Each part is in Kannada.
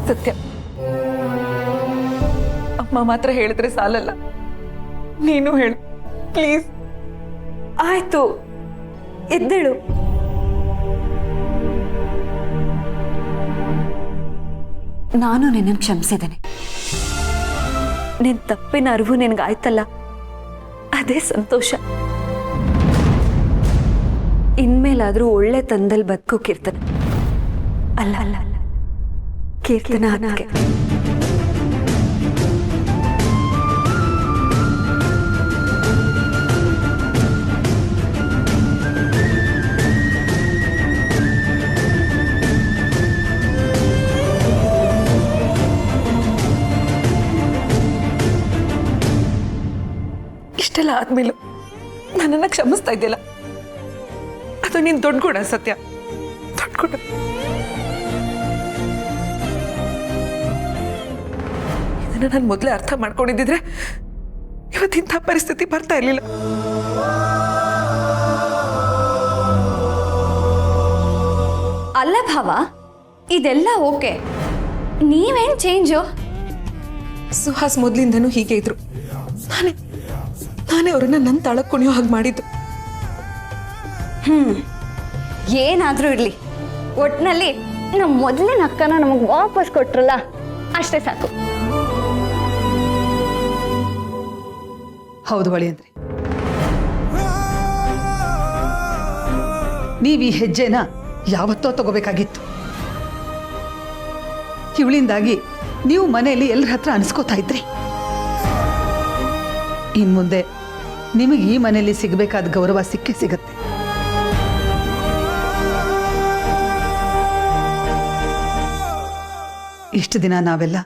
ಸತ್ಯ, ಅಮ್ಮ ಮಾತ್ರ ಹೇಳಿದ್ರೆ ಸಾಲಲ್ಲ, ನೀನು ಹೇಳು ಪ್ಲೀಸ್. ಆಯ್ತು, ಎದ್ದೇಳು. ನಾನು ನಿನ್ನನ್ನು ಕ್ಷಮಿಸಿದ್ದೇನೆ. ನಿನ್ ತಪ್ಪಿನ ಅರಿವು ನಿನ್ಗಾಯ್ತಲ್ಲ, ಅದೇ ಸಂತೋಷ. ಇನ್ಮೇಲಾದ್ರೂ ಒಳ್ಳೆ ತಂದಲ್ಲಿ ಬದುಕು ಕೀರ್ತನ. ಅಲ್ಲ ಅಲ್ಲ ಅಲ್ಲ ಕೀರ್ತನ ಅದಕ್ಕೆ. ಇಷ್ಟೆಲ್ಲ ಆದ್ಮೇಲೂ ನನ್ನನ್ನು ಕ್ಷಮಿಸ್ತಾ ಇದೆಯಲ್ಲ, ಅದು ನೀನು ದೊಡ್ಡ ಗುಣ ಸತ್ಯ, ದೊಡ್ಡ ಗುಣ. ಇದನ್ನ ನಾನು ಮೊದಲೇ ಅರ್ಥ ಮಾಡ್ಕೊಂಡಿದ್ದಿದ್ರೆ ಇವತ್ತಿಂಥ ಪರಿಸ್ಥಿತಿ ಬರ್ತಾ ಇರಲಿಲ್ಲ. ಅಲ್ಲ ಭಾವ, ಇದೆಲ್ಲ ಓಕೆ, ನೀವೇನ್ ಚೇಂಜು? ಸುಹಾಸ್ ಮೊದಲಿಂದನೂ ಹೀಗೆ ಇದ್ರು. ನಾನೇ ಅವ್ರನ್ನ ನನ್ನ ತಾಳಕ್ಕೆ ಕುಣಿಯೋ ಹಾಗೆ ಮಾಡಿದ್ದು. ಏನಾದ್ರೂ ಇರ್ಲಿ, ಒಟ್ನಲ್ಲಿ ನಮ್ಮ ಮೊದಲಿನ ಅಕ್ಕನ ನಮಗೆ ವಾಪಸ್ ಕೊಟ್ರಲ್ಲ, ಅಷ್ಟೇ ಸಾಕು. ಹೌದು ಬಳಿಯಂದ್ರಿ, ನೀವು ಈ ಹೆಜ್ಜೆನ ಯಾವತ್ತೋ ತಗೋಬೇಕಾಗಿತ್ತು. ಇವಳಿಂದಾಗಿ ನೀವು ಮನೆಯಲ್ಲಿ ಎಲ್ಲರ ಹತ್ರ ಅನ್ಸ್ಕೋತಾ ಇದ್ರಿ. ಇನ್ ಮುಂದೆ ನಿಮಗೆ ಈ ಮನೆಯಲ್ಲಿ ಸಿಗಬೇಕಾದ ಗೌರವ ಸಿಕ್ಕೇ ಸಿಗತ್ತೆ. ಇಷ್ಟು ದಿನ ನಾವೆಲ್ಲ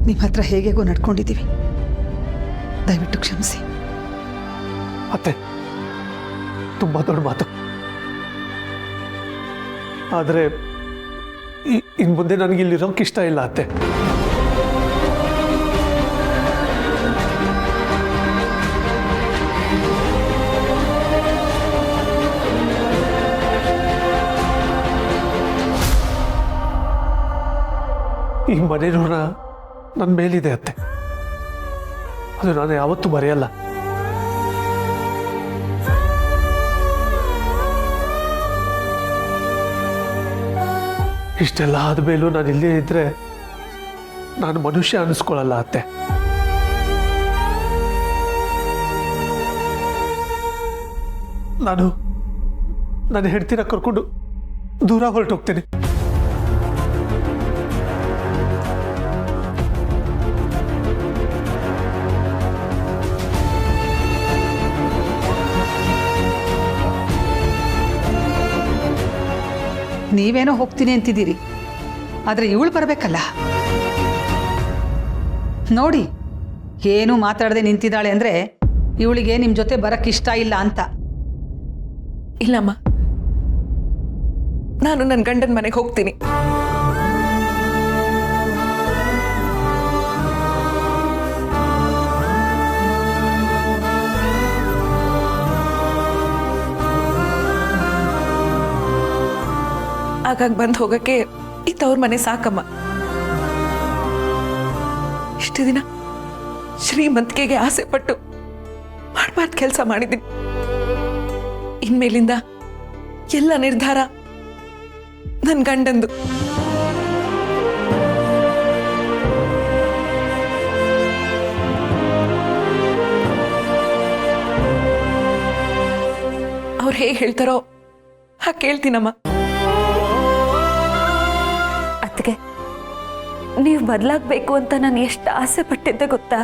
ನಿಮ್ಮ ಹತ್ರ ಹೇಗೇಗೋ ನಡ್ಕೊಂಡಿದ್ದೀವಿ, ದಯವಿಟ್ಟು ಕ್ಷಮಿಸಿ. ಅತ್ತೆ, ತುಂಬಾ ದೊಡ್ಡ ಮಾತು. ಆದರೆ ಇನ್ ಮುಂದೆ ನನಗೆ ಇಲ್ಲಿರೋಕೆ ಇಷ್ಟ ಇಲ್ಲ ಅತ್ತೆ. ಈ ಮನೆ ಋಣ ನನ್ನ ಮೇಲಿದೆ ಅತ್ತೆ, ಅದು ನಾನು ಯಾವತ್ತೂ ಮರೆಯಲ್ಲ. ಇಷ್ಟೆಲ್ಲ ಆದ್ಮೇಲೂ ನಾನು ಇಲ್ಲೇ ಇದ್ರೆ ನಾನು ಮನುಷ್ಯ ಅನಿಸ್ಕೊಳ್ಳಲ್ಲ ಅತ್ತೆ. ನಾನು ನನ್ನ ಹೆಂಡ್ತಿನ ಕರ್ಕೊಂಡು ದೂರ ಹೊರಟೋಗ್ತೇನೆ. ನೀವೇನೋ ಹೋಗ್ತೀನಿ ಅಂತಿದ್ದೀರಿ, ಆದರೆ ಇವಳು ಬರಬೇಕಲ್ಲ. ನೋಡಿ, ಏನು ಮಾತಾಡದೆ ನಿಂತಿದ್ದಾಳೆ ಅಂದರೆ ಇವಳಿಗೆ ನಿಮ್ಮ ಜೊತೆ ಬರಕ್ಕಿಷ್ಟ ಇಲ್ಲ ಅಂತ. ಇಲ್ಲಮ್ಮ, ನಾನು ನನ್ನ ಗಂಡನ ಮನೆಗೆ ಹೋಗ್ತೀನಿ. ಆಗಾಗ ಬಂದು ಹೋಗಕ್ಕೆ ಇತ್ತವ್ರ ಮನೆ ಸಾಕಮ್ಮ. ಇಷ್ಟು ದಿನ ಶ್ರೀಮಂತಿಕೆಗೆ ಆಸೆ ಪಟ್ಟು ಮಾಡಬಾರ್ದು ಕೆಲಸ ಮಾಡಿದ್ದೀನಿ. ಇನ್ಮೇಲಿಂದ ಎಲ್ಲ ನಿರ್ಧಾರ ನನ್ನ ಗಂಡಂದು. ಅವ್ರು ಹೇಗೆ ಹೇಳ್ತಾರೋ ಹಾಗೆ ಕೇಳ್ತೀನಮ್ಮ. ಅದಕ್ಕೆ ನೀವು ಬದಲಾಗಬೇಕು ಅಂತ ನಾನು ಎಷ್ಟು ಆಸೆ ಪಟ್ಟಿದ್ದೆ ಗೊತ್ತಾ?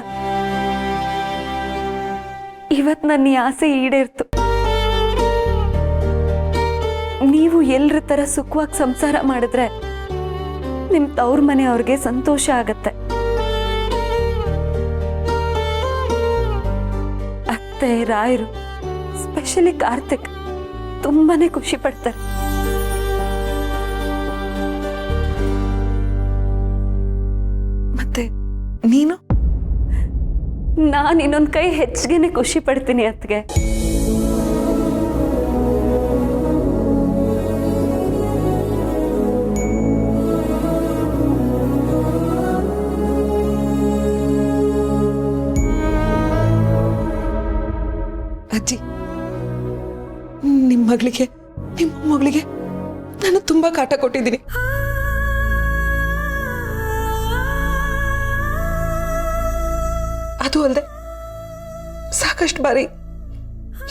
ಇವತ್ತು ನನ್ನ ಈ ಆಸೆ ಈಡೇರ್ತು. ನೀವು ಎಲ್ಲರ ತರ ಸುಖವಾಗಿ ಸಂಸಾರ ಮಾಡಿದ್ರೆ ನಿಮ್ಮ ತವ್ರ ಮನೆಯವ್ರಿಗೆ ಸಂತೋಷ ಆಗತ್ತೆ. ಅತ್ತೆ, ರಾಯರು, ಸ್ಪೆಷಲಿ ಕಾರ್ತಿಕ್ ತುಂಬಾನೇ ಖುಷಿ ಪಡ್ತಾರೆ. ಮತ್ತೆ ನೀನು? ನಾನು ಇನ್ನೊಂದು ಕೈ ಹೆಚ್ಚಿಗೆನೆ ಖುಷಿ ಪಡ್ತೀನಿ ಅತ್ಗೆ. ನಿಮ್ಮ ಮಗಳಿಗೆ ನಿಮ್ಮ ಮಗಳಿಗೆ ನಾನು ತುಂಬಾ ಕಾಟ ಕೊಟ್ಟಿದ್ದೀನಿ. ಅದು ಅಲ್ಲದೆ ಸಾಕಷ್ಟು ಬಾರಿ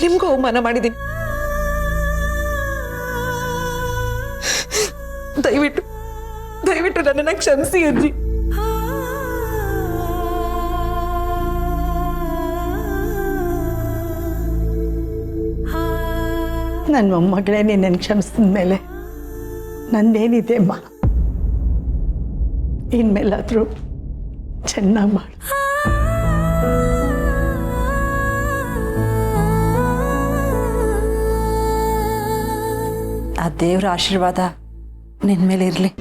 ನಿಮ್ಗೂ ಅವಮಾನ ಮಾಡಿದ್ದೀನಿ. ದಯವಿಟ್ಟು ದಯವಿಟ್ಟು ನನ್ನನ್ನು ಕ್ಷಮಿಸಿ ಅಜ್ಜಿ. ನನ್ನ ಮೊಮ್ಮಗಳೇ ನಿನ್ನನ್ನು ಕ್ಷಮಿಸಿದ ಮೇಲೆ ನಂದೇನಿದೆ ಅಮ್ಮ, ಇನ್ಮೇಲಾದರೂ ಚೆನ್ನಾಗಿ ಮಾಡು. ಆ ದೇವ್ರ ಆಶೀರ್ವಾದ ನಿನ್ನ ಮೇಲೆ ಇರಲಿ.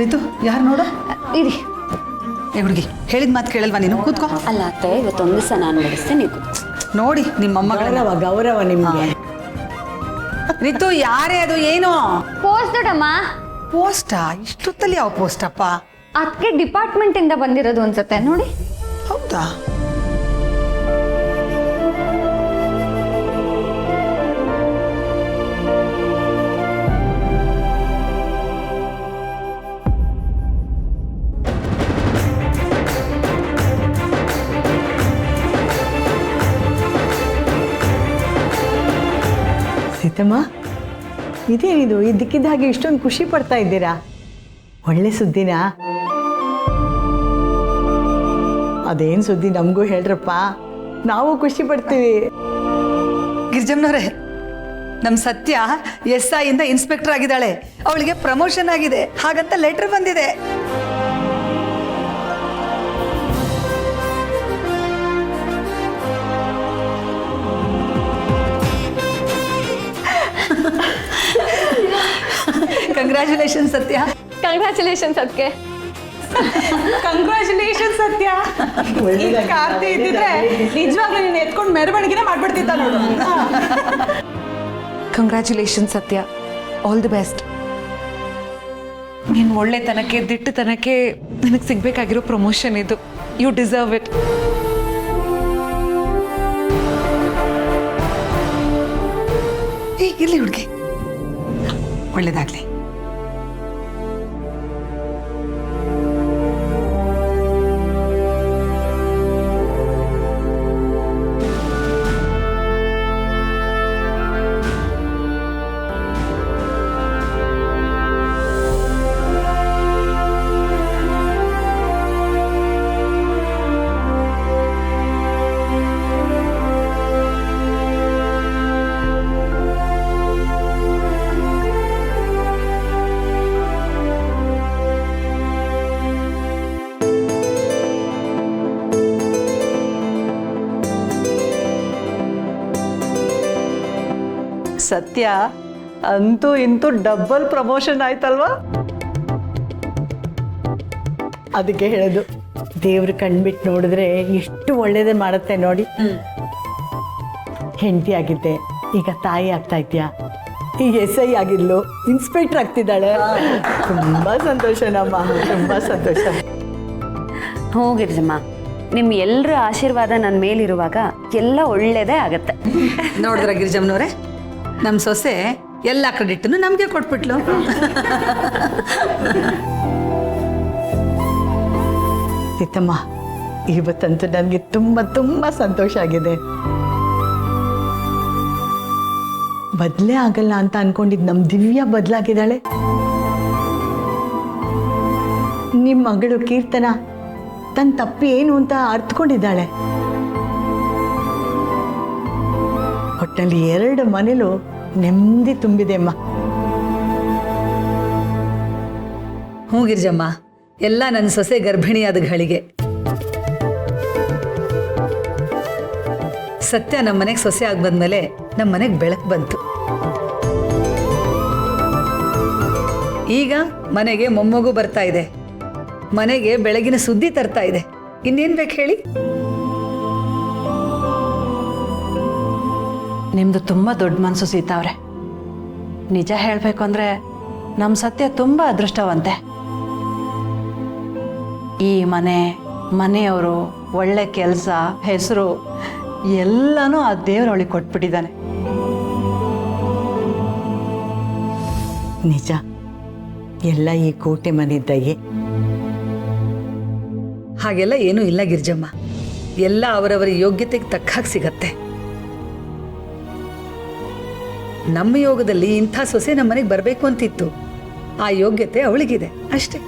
ರಿತು, ಯಾರು ನೋಡು? ಇರಿ. ಏ ಹುಡುಗಿ, ಹೇಳಿದ ಮಾತು ಕೇಳಲ್ವಾ ನೀನು? ಕೂತ್ಕೋ. ಅಲ್ಲ ಅತ್ತೆ, ಇವತ್ತೊಂದು ದಿವಸ ನಾನು ನಡೆಸ್ತೇನೆ. ನೀವು ನೋಡಿ ನಿಮ್ಮ ಮೊಮ್ಮಗಳ ಗೌರವ ನಿಮಗೆ. ರಿತು, ಯಾರೇ ಅದು? ಏನು ಪೋಸ್ಟ್ ದೊಡ್ಡಮ್ಮ. ಪೋಸ್ಟಾ? ಇಷ್ಟೊತ್ತಲ್ಲಿ ಯಾವ ಪೋಸ್ಟಪ್ಪ? ಅದಕ್ಕೆ ಡಿಪಾರ್ಟ್ಮೆಂಟ್ ಇಂದ ಬಂದಿರೋದು ಅನ್ಸುತ್ತೆ ನೋಡಿ. ಹೌದಾ? ಸೀತಮ್ಮ, ಇದೇನಿದು ಇದ್ದಕ್ಕಿದ್ದ ಹಾಗೆ ಇಷ್ಟೊಂದು ಖುಷಿ ಪಡ್ತಾ ಇದ್ದೀರಾ? ಒಳ್ಳೆ ಸುದ್ದಿನಾ? ಅದೇನು ಸುದ್ದಿ ನಮಗೂ ಹೇಳ್ರಪ್ಪ, ನಾವು ಖುಷಿ ಪಡ್ತೀವಿ. ಗಿರಿಜಮ್ಮನವ್ರೆ, ನಮ್ಮ ಸತ್ಯ SI ಇಂದ ಇನ್ಸ್ಪೆಕ್ಟರ್ ಆಗಿದ್ದಾಳೆ. ಅವಳಿಗೆ ಪ್ರಮೋಷನ್ ಆಗಿದೆ, ಹಾಗಂತ ಲೆಟರ್ ಬಂದಿದೆ. ಕಂಗ್ರ್ಯಾಚುಲೇಷನ್ ಸತ್ಯ. ಕಂಗ್ರ್ಯಾಚುಲೇಷನ್ಸ್ ಅದಕ್ಕೆ. ಕಂಗ್ರ್ಯಾಚುಲೇಷನ್ ಸತ್ಯ. ಈ ಕಾರ್ತಿ ಇದ್ದಿದ್ರೆ ನಿಜವಾಗ್ಲೂ ನೀನು ಎತ್ಕೊಂಡು ಮೆರವಣಿಗೆನೇ ಮಾಡ್ಬಿಡ್ತಿದ್ದ ನೋಡು. ಕಂಗ್ರ್ಯಾಚುಲೇಷನ್ ಸತ್ಯ, ಆಲ್ ದಿ ಬೆಸ್ಟ್. ನೀನು ಒಳ್ಳೆತನಕ್ಕೆ ದಿಟ್ಟತನಕ್ಕೆ ನನಗೆ ಸಿಗ್ಬೇಕಾಗಿರೋ ಪ್ರಮೋಷನ್ ಇದು. You deserve it. ಇರ್ಲಿ ಹುಡುಗಿ, ಒಳ್ಳೇದಾಗ್ಲಿ. ಸತ್ಯ ಅಂತೂ ಇಂತೂ ಡಬಲ್ ಪ್ರಮೋಷನ್ ಆಯ್ತಲ್ವಾ? ಅದಕ್ಕೆ ಹೇಳೋದು, ದೇವ್ರ ಕಣ್ಬಿಟ್ಟು ನೋಡಿದ್ರೆ ಎಷ್ಟು ಒಳ್ಳೇದೇ ಮಾಡುತ್ತೆ ನೋಡಿ. ಹೆಂಡತಿ ಆಗಿದ್ದೆ, ಈಗ ತಾಯಿ ಆಗ್ತಾ ಇದ್ಯಾ, ಈಗ SI ಆಗಿದ್ಲು, ಇನ್ಸ್ಪೆಕ್ಟರ್ ಆಗ್ತಿದ್ದಾಳೆ. ತುಂಬಾ ಸಂತೋಷ ನಮ್ಮ, ತುಂಬಾ ಸಂತೋಷ. ಹೋಗಿರ್ಜಮ್ಮ, ನಿಮ್ಮ ಎಲ್ಲರ ಆಶೀರ್ವಾದ ನನ್ನ ಮೇಲಿರುವಾಗ ಎಲ್ಲ ಒಳ್ಳೇದೇ ಆಗತ್ತೆ. ನೋಡಿದ್ರ ಗಿರಿಜಮ್ಮನವ್ರೆ, ನಮ್ಮ ಸೊಸೆ ಎಲ್ಲ ಕ್ರೆಡಿಟ್ನು ನಮಗೆ ಕೊಟ್ಬಿಟ್ಲು. ಸೀತಮ್ಮ, ಇವತ್ತಂತೂ ನನಗೆ ತುಂಬ ತುಂಬ ಸಂತೋಷ ಆಗಿದೆ. ಬದಲೇ ಆಗಲ್ಲ ಅಂತ ಅನ್ಕೊಂಡಿದ್ದು ನಮ್ಮ ದಿವ್ಯ ಬದಲಾಗಿದ್ದಾಳೆ. ನಿಮ್ಮ ಮಗಳು ಕೀರ್ತನ ತನ್ನ ತಪ್ಪು ಏನು ಅಂತ ಅರ್ಥಕೊಂಡಿದ್ದಾಳೆ. ಒಟ್ಟಲ್ಲಿ 2 ಮನೇಲೂ ನೆಮ್ಮದಿ ತುಂಬಿದೆ ಅಮ್ಮ. ಹ್ಞೂ ಗಿರಿಜಮ್ಮ, ಎಲ್ಲ ನನ್ನ ಸೊಸೆ ಗರ್ಭಿಣಿಯಾದ ಗಳಿಗೆ. ಸತ್ಯ ನಮ್ಮ ಮನೆಗೆ ಸೊಸೆ ಆಗಿ ಬಂದ್ಮೇಲೆ ನಮ್ಮ ಮನೆಗೆ ಬೆಳಕು ಬಂತು. ಈಗ ಮನೆಗೆ ಮೊಮ್ಮಗು ಬರ್ತಾ ಇದೆ, ಮನೆಗೆ ಬೆಳಗಿನ ಸುದ್ದಿ ತರ್ತಾ ಇದೆ. ಇನ್ನೇನ್ ಬೇಕು ಹೇಳಿ? ನಿಮ್ಮದು ತುಂಬ ದೊಡ್ಡ ಮನಸ್ಸು ಸೀತಾವ್ರೆ. ನಿಜ ಹೇಳಬೇಕು ಅಂದರೆ ನಮ್ಮ ಸತ್ಯ ತುಂಬ ಅದೃಷ್ಟವಂತೆ. ಈ ಮನೆಯವರು, ಒಳ್ಳೆ ಕೆಲಸ, ಹೆಸರು ಎಲ್ಲನೂ ಆ ದೇವ್ರು ಅವಳಿಗೆ ಕೊಟ್ಬಿಟ್ಟಿದ್ದಾನೆ. ನಿಜ, ಎಲ್ಲ ಈ ಕೋಟೆ ಮನೆ ದಯೆ. ಹಾಗೆಲ್ಲ ಏನೂ ಇಲ್ಲ ಗಿರ್ಜಮ್ಮ, ಎಲ್ಲ ಅವರವರ ಯೋಗ್ಯತೆಗೆ ತಕ್ಕ ಹಾಗೆ ಸಿಗತ್ತೆ. ನಮ್ಮ ಯೋಗದಲ್ಲಿ ಇಂಥ ಸೊಸೆ ನಮ್ಮ ಮನೆಗೆ ಬರಬೇಕು ಅಂತಿತ್ತು, ಆ ಯೋಗ್ಯತೆ ಅವಳಿಗಿದೆ ಅಷ್ಟೇ.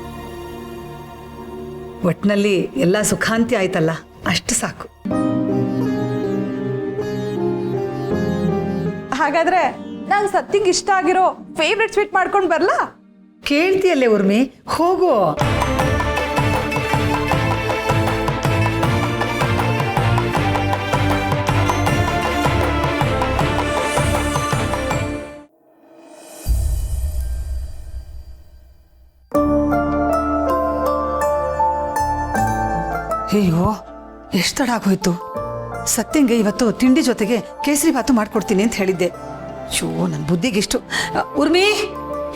ಒಟ್ನಲ್ಲಿ ಎಲ್ಲ ಸುಖಾಂತಿ ಆಯ್ತಲ್ಲ, ಅಷ್ಟು ಸಾಕು. ಹಾಗಾದ್ರೆ ನಾನು ಸತ್ಯಂಗೆ ಇಷ್ಟ ಆಗಿರೋ ಫೇವ್ರೆಟ್ ಸ್ವೀಟ್ ಮಾಡ್ಕೊಂಡು ಬರ್ಲಾ? ಕೇಳ್ತೀಯಲ್ಲೇ ಉರ್ಮಿ, ಹೋಗು. ಅಯ್ಯೋ, ಎಷ್ಟು ತಡ ಆಗೋಯ್ತು. ಸತ್ಯಂಗೆ ಇವತ್ತು ತಿಂಡಿ ಜೊತೆಗೆ ಕೇಸರಿ ಭಾತು ಮಾಡ್ಕೊಡ್ತೀನಿ ಅಂತ ಹೇಳಿದ್ದೆ. ಶೋ, ನನ್ನ ಬುದ್ಧಿಗಿಷ್ಟು. ಉರ್ಮಿ,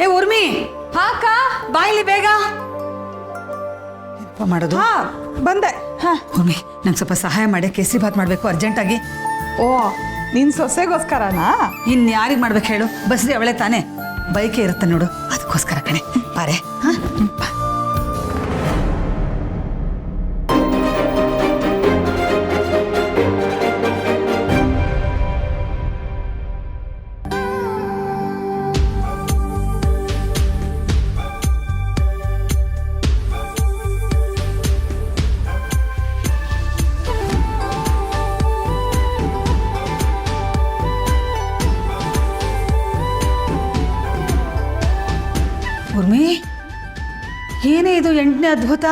ಏ ಉರ್ಮಿ, ಹಾಕ ಬಾಯ್ಲಿ ಬೇಗ. ಏನಪ್ಪ ಮಾಡೋದು? ಹಾ ಬಂದೆ. ಉರ್ಮಿ, ನಂಗೆ ಸ್ವಲ್ಪ ಸಹಾಯ ಮಾಡಿ, ಕೇಸರಿ ಭಾತ್ ಮಾಡಬೇಕು ಅರ್ಜೆಂಟಾಗಿ. ಓ, ನಿನ್ ಸೊಸೆಗೋಸ್ಕರನಾ? ಇನ್ಯಾರಿಗೆ ಮಾಡ್ಬೇಕು ಹೇಳು? ಬಸ್ರಿ ಅವಳೆ ತಾನೇ, ಬೈಕೆ ಇರುತ್ತೆ ನೋಡು, ಅದಕ್ಕೋಸ್ಕರ ಕಣೆ. ಬಾರೆ. ಬಾ. ಉರ್ಮಿ, ಏನೇ ಇದು 8ನೇ ಅದ್ಭುತ?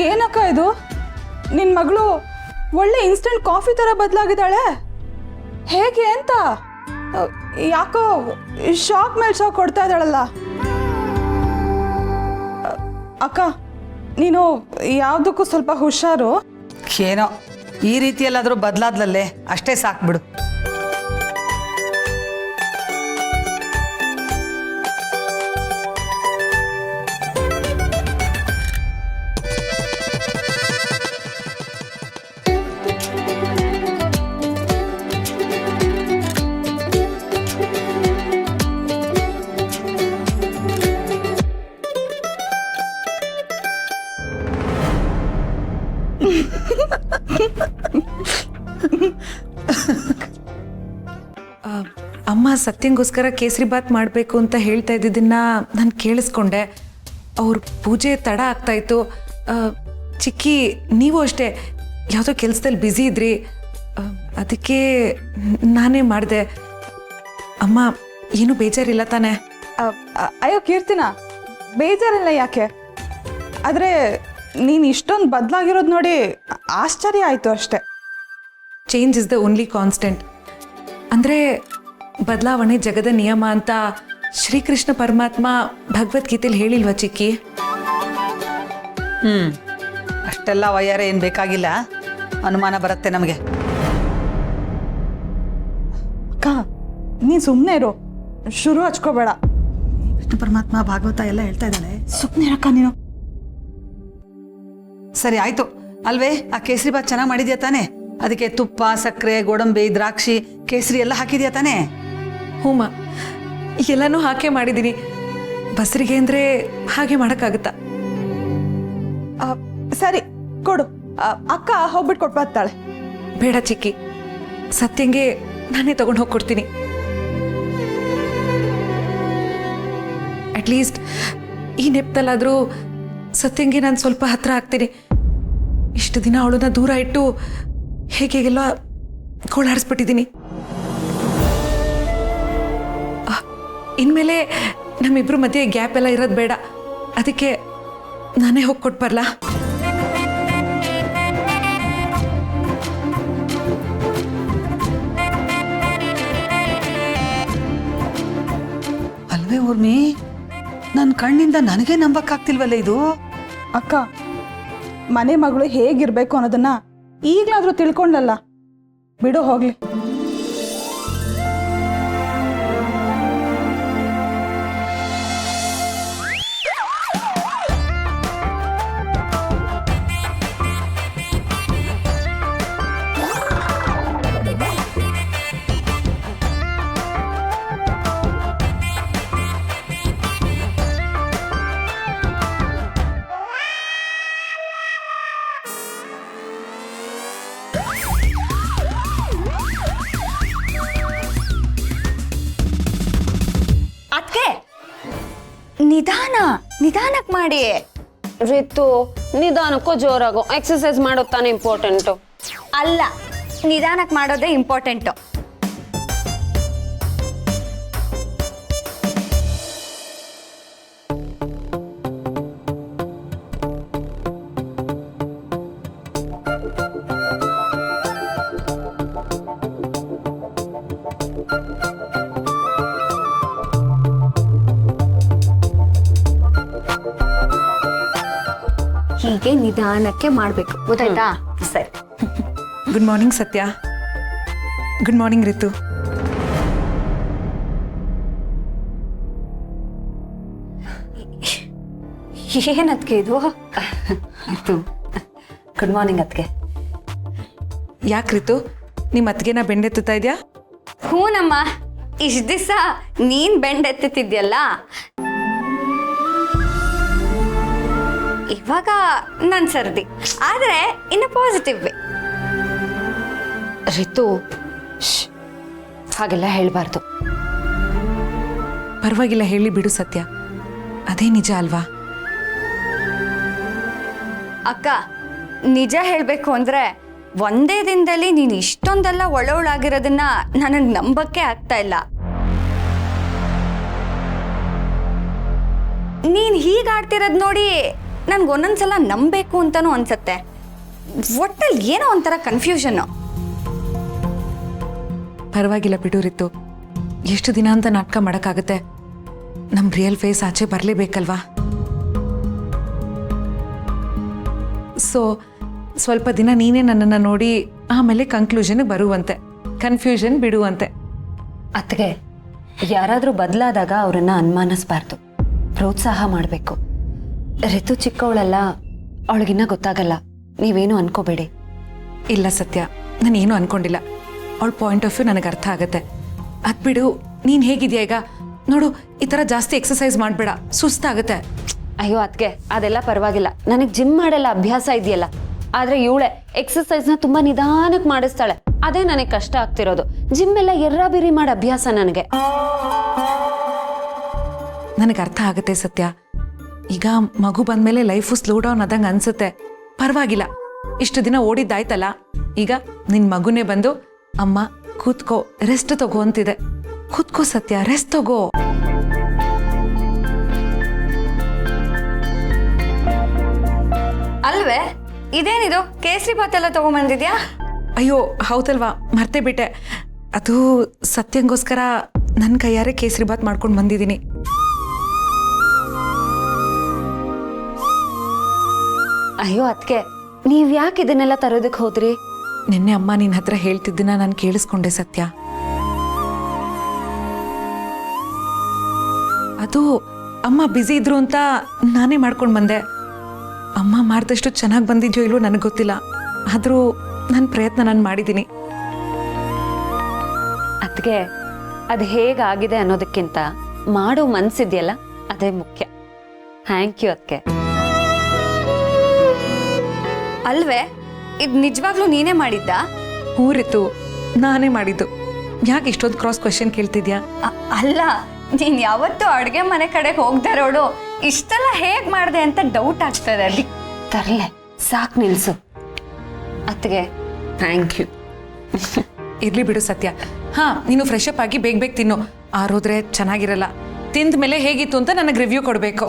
ಏನಕ್ಕ ಇದು? ನಿನ್ ಮಗಳು ಒಳ್ಳೆ ಇನ್ಸ್ಟೆಂಟ್ ಕಾಫಿ ತರ ಬದಲಾಗಿದ್ದಾಳೆ. ಹೇಗೆ ಅಂತ ಯಾಕೋ ಶಾಕ್ ಮೇಲೆ ಶಾಕ್ ಕೊಡ್ತಾ ಇದ್ದಾಳಲ್ಲ. ಅಕ್ಕ, ನೀನು ಯಾವುದಕ್ಕೂ ಸ್ವಲ್ಪ ಹುಷಾರು. ಏನೋ ಈ ರೀತಿಯಲ್ಲಾದರೂ ಬದಲಾದ್ಲಲ್ಲೇ, ಅಷ್ಟೇ ಸಾಕ್ಬಿಡು. ಅಮ್ಮ ಸತ್ಯಂಗೋಸ್ಕರ ಕೇಸರಿ ಬಾತ್ ಮಾಡಬೇಕು ಅಂತ ಹೇಳ್ತಾ ಇದ್ದಿದ್ದನ್ನ ನಾನು ಕೇಳಿಸ್ಕೊಂಡೆ. ಅವ್ರ ಪೂಜೆ ತಡ ಆಗ್ತಾ ಇತ್ತು. ಚಿಕ್ಕಿ, ನೀವು ಅಷ್ಟೇ ಯಾವುದೋ ಕೆಲಸದಲ್ಲಿ ಬ್ಯುಸಿ ಇದ್ರಿ, ಅದಕ್ಕೆ ನಾನೇ ಮಾಡಿದೆ. ಅಮ್ಮ, ಏನೂ ಬೇಜಾರಿಲ್ಲ ತಾನೇ? ಅಯ್ಯೋ ಕೀರ್ತಿನ, ಬೇಜಾರಿಲ್ಲ ಯಾಕೆ? ಆದರೆ ನೀನು ಇಷ್ಟೊಂದು ಬದಲಾಗಿರೋದು ನೋಡಿ ಆಶ್ಚರ್ಯ ಆಯಿತು ಅಷ್ಟೆ. Change is the only constant. ಅಂದರೆ ಬದಲಾವಣೆ ಜಗದ ನಿಯಮ ಅಂತ ಶ್ರೀಕೃಷ್ಣ ಪರಮಾತ್ಮ ಭಗವದ್ಗೀತೆಯಲ್ಲಿ ಹೇಳಿಲ್ವಾ ಚಿಕ್ಕಿ? ಅಷ್ಟೆಲ್ಲ ವಯ್ಯಾರ ಏನು ಬೇಕಾಗಿಲ್ಲ, ಅನುಮಾನ ಬರುತ್ತೆ ನಮಗೆ. ಅಕ್ಕ, ನೀನು ಸುಮ್ಮನೆ ಇರು, ಶುರು ಹಚ್ಕೋಬೇಡ. ಕೃಷ್ಣ ಪರಮಾತ್ಮ ಭಾಗವತ ಎಲ್ಲ ಹೇಳ್ತಾ ಇದ್ದಾಳೆ, ಸುಮ್ಮನೆ ಇರಕ್ಕ ನೀನು. ಸರಿ ಆಯ್ತು ಅಲ್ವೇ? ಆ ಕೇಸರಿ ಬಾತ್ ಚೆನ್ನಾಗಿ ಮಾಡಿದ್ಯಾ ತಾನೇ? ಅದಕ್ಕೆ ತುಪ್ಪ, ಸಕ್ಕರೆ, ಗೋಡಂಬಿ, ದ್ರಾಕ್ಷಿ, ಕೇಸರಿ ಎಲ್ಲ ಹಾಕಿದ್ಯಾ ತಾನೇ? ಹೂಮ, ಎಲ್ಲನೂ ಹಾಕೇ ಮಾಡಿದ್ದೀನಿ. ಬಸರಿಗೆ ಅಂದರೆ ಹಾಗೆ ಮಾಡೋಕ್ಕಾಗುತ್ತಾ? ಸರಿ ಕೊಡು, ಅಕ್ಕ ಹೋಗ್ಬಿಟ್ಟು ಕೊಟ್ಟು ಬರ್ತಾಳೆ. ಬೇಡ ಚಿಕ್ಕಿ, ಸತ್ಯಂಗೆ ನಾನೇ ತಗೊಂಡು ಹೋಗಿ ಕೊಡ್ತೀನಿ. ಅಟ್ಲೀಸ್ಟ್ ಈ ನೆಪದಲ್ಲಾದರೂ ಸತ್ಯಂಗೆ ನಾನು ಸ್ವಲ್ಪ ಹತ್ರ ಆಗ್ತೀನಿ. ಇಷ್ಟು ದಿನ ಅವಳನ್ನ ದೂರ ಇಟ್ಟು ಹೇಗೆಲ್ಲ ಗೋಳಾಡಿಸ್ಬಿಟ್ಟಿದ್ದೀನಿ. ಇನ್ಮೇಲೆ ನಮ್ಮಿಬ್ರು ಮಧ್ಯೆ ಗ್ಯಾಪ್ ಎಲ್ಲ ಇರೋದು ಬೇಡ. ಅದಕ್ಕೆ ನಾನೇ ಹೋಗಿ ಕೊಟ್ಟು ಬರಲಾ? ಊರ್ಮಿ, ನನ್ನ ಕಣ್ಣಿಂದ ನನಗೆ ನಂಬಕ್ಕಾಗ್ತಿಲ್ವಲ್ಲ ಇದು. ಅಕ್ಕ, ಮನೆ ಮಗಳು ಹೇಗಿರ್ಬೇಕು ಅನ್ನೋದನ್ನ ಈಗಲಾದ್ರೂ ತಿಳ್ಕೊಂಡಲ್ಲ, ಬಿಡು ಹೋಗ್ಲಿ. ಅದಕ್ಕೆ ನಿಧಾನಕ್ಕೆ ಮಾಡಿ. ರಿತು, ನಿಧಾನಕ್ಕೋ ಜೋರಾಗೋ ಎಕ್ಸರ್ಸೈಸ್ ಮಾಡೋದು ತಾನೇ ಇಂಪಾರ್ಟೆಂಟು. ಅಲ್ಲ, ನಿಧಾನಕ್ಕೆ ಮಾಡೋದೇ ಇಂಪಾರ್ಟೆಂಟು. ಹೀಗೆ ನಿಧಾನಕ್ಕೆ ಮಾಡಬೇಕು, ಗೊತ್ತಾಯ್ತಾ? ಸರಿ. Good morning Satya. Good morning Ritu. ಏನದ್ಕೆ ಇದು? ಗುಡ್ ಮಾರ್ನಿಂಗ್ ಅದಕ್ಕೆ. ಯಾಕೆ ರಿತು, ನಿಮ್ಮ ಅತ್ತಿಗೆನ ಬೆಂಡೆತ್ತುತ್ತಾ ಇದೆಯಾ? ಹೂನಮ್ಮ, ಇಷ್ಟ ದಿವಸ ನೀನ್ ಬೆಂಡೆತ್ತಿದ್ಯಲ್ಲ, ಇವಾಗ ನನ್ ಸರ್ದಿ, ಆದ್ರೆ ಇನ್ನು ಪಾಸಿಟಿವ್ ವೇ. ರಿತು, ಹಾಗೆಲ್ಲ ಹೇಳ್ಬಾರ್ದು. ಪರವಾಗಿಲ್ಲ, ಹೇಳಿ ಬಿಡು ಸತ್ಯ, ಅದೇ ನಿಜ ಅಲ್ವಾ? ಅಕ್ಕ, ನಿಜ ಹೇಳ್ಬೇಕು ಅಂದ್ರೆ ಒಂದೇ ದಿನದಲ್ಲಿ ನೀನು ಇಷ್ಟೊಂದೆಲ್ಲ ಒಳೊಳಾಗಿರೋದನ್ನ ನನಗೆ ನಂಬಕ್ಕೆ ಆಗ್ತಾ ಇಲ್ಲ. ನೀನ್ ಹೀಗಾಡ್ತಿರೋದ್ ನೋಡಿ ನನ್ಗೆ ಒಂದೊಂದ್ಸಲ ನಂಬೇಕು ಅಂತಾನೂ ಅನ್ಸತ್ತೆ. ಒಟ್ಟಲ್ಲಿ ಏನೋ ಒಂಥರ ಕನ್ಫ್ಯೂಷನ್ನು. ಪರವಾಗಿಲ್ಲ ಬಿಡು ರಿತು, ಎಷ್ಟು ದಿನ ಅಂತ ನಾಟಕ ಮಾಡೋಕ್ಕಾಗತ್ತೆ? ನಮ್ಮ ರಿಯಲ್ ಫೇಸ್ ಆಚೆ ಬರಲೇಬೇಕಲ್ವಾ? ಸೊ ಸ್ವಲ್ಪ ದಿನ ನೀನೇ ನನ್ನನ್ನು ನೋಡಿ ಆಮೇಲೆ ಕನ್ಕ್ಲೂಷನ್ಗೆ ಬರುವಂತೆ, ಕನ್ಫ್ಯೂಷನ್ ಬಿಡುವಂತೆ. ಅತ್ಗೆ, ಯಾರಾದರೂ ಬದಲಾದಾಗ ಅವರನ್ನ ಅನುಮಾನಿಸ್ಬಾರ್ದು, ಪ್ರೋತ್ಸಾಹ ಮಾಡಬೇಕು. ರಿತು ಚಿಕ್ಕವಳಲ್ಲ, ಅವಳಿಗಿನ್ನ ಗೊತ್ತಾಗಲ್ಲ, ನೀವೇನು ಅನ್ಕೋಬೇಡಿ. ಇಲ್ಲ ಸತ್ಯ, ನಾನೇನು ಅನ್ಕೊಂಡಿಲ್ಲ. ಅವಳ ಪಾಯಿಂಟ್ ಆಫ್ ವ್ಯೂ ನನಗೆ ಅರ್ಥ ಆಗುತ್ತೆ. ಅದು ಬಿಡು, ನೀನು ಹೇಗಿದೆಯಾ ಈಗ? ನೋಡು, ಈ ಥರ ಜಾಸ್ತಿ ಎಕ್ಸಸೈಸ್ ಮಾಡಬೇಡ, ಸುಸ್ತಾಗುತ್ತೆ. ಅಯ್ಯೋ ಅತ್ಗೆ, ಅದೆಲ್ಲ ಪರವಾಗಿಲ್ಲ, ನನಗೆ ಜಿಮ್ ಮಾಡಲ್ಲ ಅಭ್ಯಾಸ ಇದೆಯಲ್ಲ. ಆದ್ರೆ ಇವಳೆ ಎಕ್ಸಸೈಸ್ನ ತುಂಬಾ ನಿಧಾನಕ್ಕೆ ಮಾಡಿಸ್ತಾಳೆ, ಅದೇ ನನಗೆ ಕಷ್ಟ ಆಗ್ತಿರೋದು. ಜಿಮ್ ಎಲ್ಲ ಎರ್ರಾಬಿರಿ ಮಾಡೋ ಅಭ್ಯಾಸ ನನಗೆ. ನನಗೆ ಅರ್ಥ ಆಗುತ್ತೆ ಸತ್ಯ. ಈಗ ಮಗು ಬಂದ್ಮೇಲೆ ಲೈಫು ಸ್ಲೋ ಡೌನ್ ಆದಂಗೆ ಅನ್ಸುತ್ತೆ. ಪರವಾಗಿಲ್ಲ, ಇಷ್ಟು ದಿನ ಓಡಿದ್ದಾಯ್ತಲ್ಲ, ಈಗ ನಿನ್ನ ಮಗುನೇ ಬಂದು ಅಮ್ಮ ಕೂತ್ಕೋ, ರೆಸ್ಟ್ ತಗೋ ಅಂತಿದೆ. ಕೂತ್ಕೋ ಸತ್ಯ, ರೆಸ್ಟ್ ತಗೋ. ಅಲ್ವೇ, ಇದೇನಿದು ಕೇಸರಿ ಭಾತ್ ಎಲ್ಲ ತಗೊಂಬಂದಿದ್ಯಾ? ಅಯ್ಯೋ ಹೌದಲ್ವಾ, ಮರ್ತೇ ಬಿಟ್ಟೆ. ಅದು ಸತ್ಯಂಗೋಸ್ಕರ ನನ್ನ ಕೈಯಾರೆ ಕೇಸರಿ ಭಾತ್ ಮಾಡ್ಕೊಂಡು ಬಂದಿದ್ದೀನಿ. ಅಯ್ಯೋ ಅತ್ಗೆ, ನೀವ್ ಯಾಕೆ ಇದನ್ನೆಲ್ಲ ತರೋದಕ್ಕೆ ಹೋದ್ರಿ? ನಿನ್ನೆ ಅಮ್ಮ ನಿನ್ನ ಹತ್ರ ಹೇಳ್ತಿದ್ದನ್ನ ನಾನು ಕೇಳಿಸ್ಕೊಂಡೆ ಸತ್ಯ. ಅದು ಅಮ್ಮ ಬ್ಯುಸಿ ಇದ್ರು ಅಂತ ನಾನೇ ಮಾಡ್ಕೊಂಡು ಬಂದೆ. ಅಮ್ಮ ಮಾಡಿದಷ್ಟು ಚೆನ್ನಾಗಿ ಬಂದಿದ್ಯೋ ಇಲ್ವೋ ನನಗೆ ಗೊತ್ತಿಲ್ಲ, ಆದರೂ ನನ್ನ ಪ್ರಯತ್ನ ನಾನು ಮಾಡಿದ್ದೀನಿ. ಅತ್ಗೆ, ಅದು ಹೇಗಾಗಿದೆ ಅನ್ನೋದಕ್ಕಿಂತ ಮಾಡೋ ಮನ್ಸಿದೆಯಲ್ಲ ಅದೇ ಮುಖ್ಯ. ಥ್ಯಾಂಕ್ ಯು ಅತ್ಗೆ. ಅಲ್ವೇ, ಇದು ನಿಜವಾಗ್ಲೂ ನೀನೇ ಮಾಡಿದ್ದ? ಊರಿತ್ತು, ನಾನೇ ಮಾಡಿದ್ದು. ಯಾಕೆ ಇಷ್ಟೊಂದು ಕ್ರಾಸ್ ಕ್ವೆಶ್ಚನ್ ಕೇಳ್ತಿದ್ಯಾ? ಅಲ್ಲ, ನೀನ್ ಯಾವತ್ತೂ ಅಡುಗೆ ಮನೆ ಕಡೆಗೆ ಹೋಗ್ದಾರೋಡು ಇಷ್ಟೆಲ್ಲ ಹೇಗ್ ಮಾಡಿದೆ ಅಂತ ಡೌಟ್ ಆಗ್ತದೆ. ಅಲ್ಲಿ ತರ್ಲೆ, ಸಾಕು ನಿಲ್ಸು. ಅತ್ಗೆ, ಥ್ಯಾಂಕ್ ಯು. ಇರ್ಲಿ ಬಿಡು ಸತ್ಯ. ಹಾ, ನೀನು ಫ್ರೆಶ್ ಅಪ್ ಆಗಿ ಬೇಗ ಬೇಗ ತಿನ್ನು, ಆರೋದ್ರೆ ಚೆನ್ನಾಗಿರಲ್ಲ. ತಿಂದ ಮೇಲೆ ಹೇಗಿತ್ತು ಅಂತ ನನಗೆ ರಿವ್ಯೂ ಕೊಡಬೇಕು.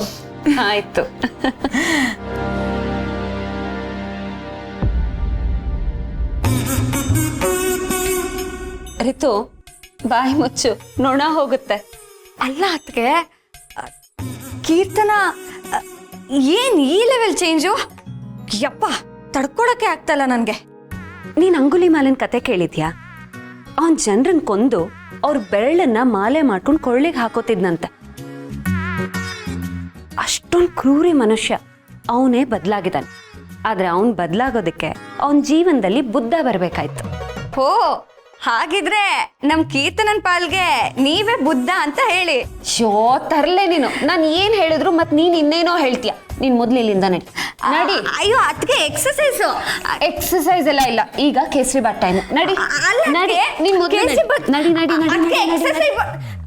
ಆಯ್ತು. ರಿತು, ಬಾಯಿ ಮುಚ್ಚು, ನೊಣ ಹೋಗುತ್ತೆ. ಅಲ್ಲ ಅತ್ಗೆ, ಕೀರ್ತನ ಏನ್ ಈ ಲೆವೆಲ್ ಚೇಂಜು? ಯಪ್ಪ, ತಡ್ಕೊಳಕ್ಕೆ ಆಗ್ತಲ್ಲ ನನ್ಗೆ. ನೀನ್ ಅಂಗುಲಿ ಮಾಲಿನ ಕತೆ ಕೇಳಿದ್ಯಾ? ಅವನ್ ಜನರನ್ನ ಕೊಂದು ಅವ್ರ ಬೆರಳನ್ನ ಮಾಲೆ ಮಾಡ್ಕೊಂಡು ಕೊಳ್ಳಿಗೆ ಹಾಕೋತಿದ್ನಂತೆ. ಅಷ್ಟೊಂದು ಕ್ರೂರಿ ಮನುಷ್ಯ. ಅವನೇ ಬದಲಾಗಿದ್ದಾನೆ. ಆದ್ರೆ ಅವನ್ ಬದಲಾಗೋದಕ್ಕೆ ಅವನ ಜೀವನದಲ್ಲಿ ಬುದ್ಧ ಬರ್ಬೇಕಾಯ್ತು. ಹೋ, ಹಾಗಿದ್ರೆ ನಮ್ ಕೀರ್ತನನ್ ಪಾಲ್ಗೆ ನೀವೇ ಬುದ್ಧ ಅಂತ ಹೇಳಿ. ಶೋ ತರ್ಲೆ ನೀನು. ನಾನು ಏನ್ ಹೇಳಿದ್ರು ಮತ್ ನೀನ್ ಇನ್ನೇನೋ ಹೇಳ್ತೀಯ. ನೀನ್ ಮೊದ್ಲು ಇಲ್ಲಿಂದ ನಡಿ. ಅಯ್ಯೋ, ಅದಕ್ಕೆ ಎಕ್ಸಸೈಸು. ಎಕ್ಸಸೈಸ್ ಎಲ್ಲ ಇಲ್ಲ, ಈಗ ಕೇಸರಿ ಬಾತ್ ಟೈಮ್. ನಡಿ ಅಲ್ಲ, ನಡಿ. ನೀನ್ ಮೊದ್ಲು ಕೇಸರಿ ಬಾತ್- ನಡಿ ನಡಿ ನಡಿ ಅದ್ಕೆ ನಡಿ, ನಡಿ, exercise ನಡಿ.